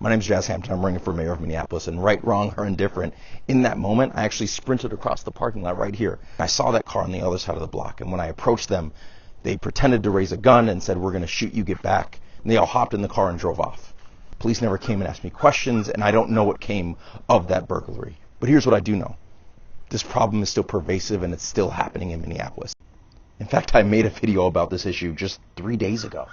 My name is Jazz Hampton. I'm running for mayor of Minneapolis, and right, wrong, or indifferent, in that moment, I actually sprinted across the parking lot right here. I saw that car on the other side of the block, and when I approached them, they pretended to raise a gun and said, "We're going to shoot you, get back." And they all hopped in the car and drove off. Police never came and asked me questions, and I don't know what came of that burglary. But here's what I do know. This problem is still pervasive, and it's still happening in Minneapolis. In fact, I made a video about this issue just 3 days ago.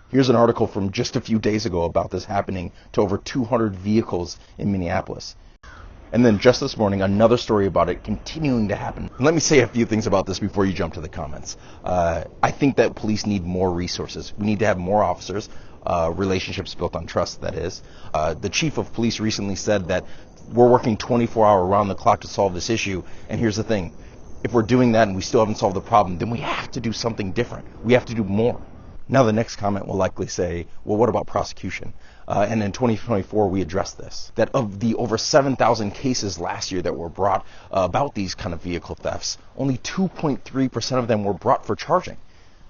Here's an article from just a few days ago about this happening to over 200 vehicles in Minneapolis. And then just this morning, another story about it continuing to happen. And let me say a few things about this before you jump to the comments. I think that police need more resources. We need to have more officers, relationships built on trust, that is. The chief of police recently said that we're working 24-hour around the clock to solve this issue. And here's the thing. If we're doing that and we still haven't solved the problem, then we have to do something different. We have to do more. Now the next comment will likely say, well, what about prosecution? And in 2024, we addressed this. That of the over 7,000 cases last year that were brought about these kind of vehicle thefts, only 2.3% of them were brought for charging.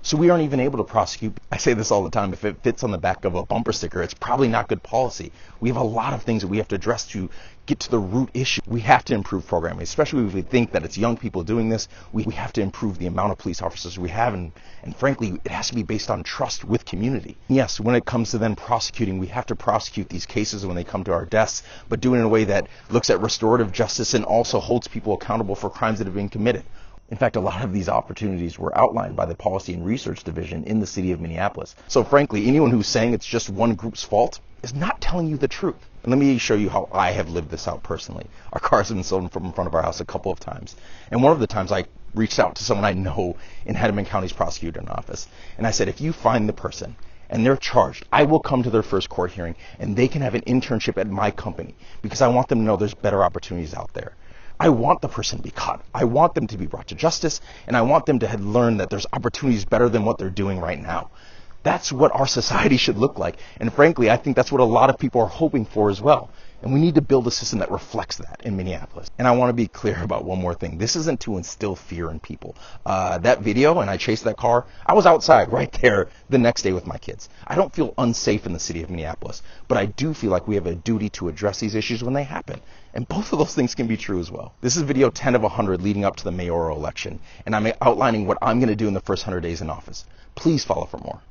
So we aren't even able to prosecute. I say this all the time. If it fits on the back of a bumper sticker, it's probably not good policy. We have a lot of things that we have to address to get to the root issue. We have to improve programming, especially if we think that it's young people doing this. We have to improve the amount of police officers we have, and frankly, it has to be based on trust with community. Yes, when it comes to then prosecuting, we have to prosecute these cases when they come to our desks, but do it in a way that looks at restorative justice and also holds people accountable for crimes that have been committed. In fact, a lot of these opportunities were outlined by the Policy and Research Division in the city of Minneapolis. So frankly, anyone who's saying it's just one group's fault is not telling you the truth. And let me show you how I have lived this out personally. Our cars have been stolen from in front of our house a couple of times. And one of the times I reached out to someone I know in Hennepin County's prosecutor's office. And I said, if you find the person and they're charged, I will come to their first court hearing and they can have an internship at my company because I want them to know there's better opportunities out there. I want the person to be caught. I want them to be brought to justice, and I want them to learn that there's opportunities better than what they're doing right now. That's what our society should look like. And frankly, I think that's what a lot of people are hoping for as well. And we need to build a system that reflects that in Minneapolis. And I want to be clear about one more thing. This isn't to instill fear in people. That video, and I chased that car, I was outside right there the next day with my kids. I don't feel unsafe in the city of Minneapolis, but I do feel like we have a duty to address these issues when they happen. And both of those things can be true as well. This is video 10 of 100 leading up to the mayoral election, and I'm outlining what I'm going to do in the first 100 days in office. Please follow for more.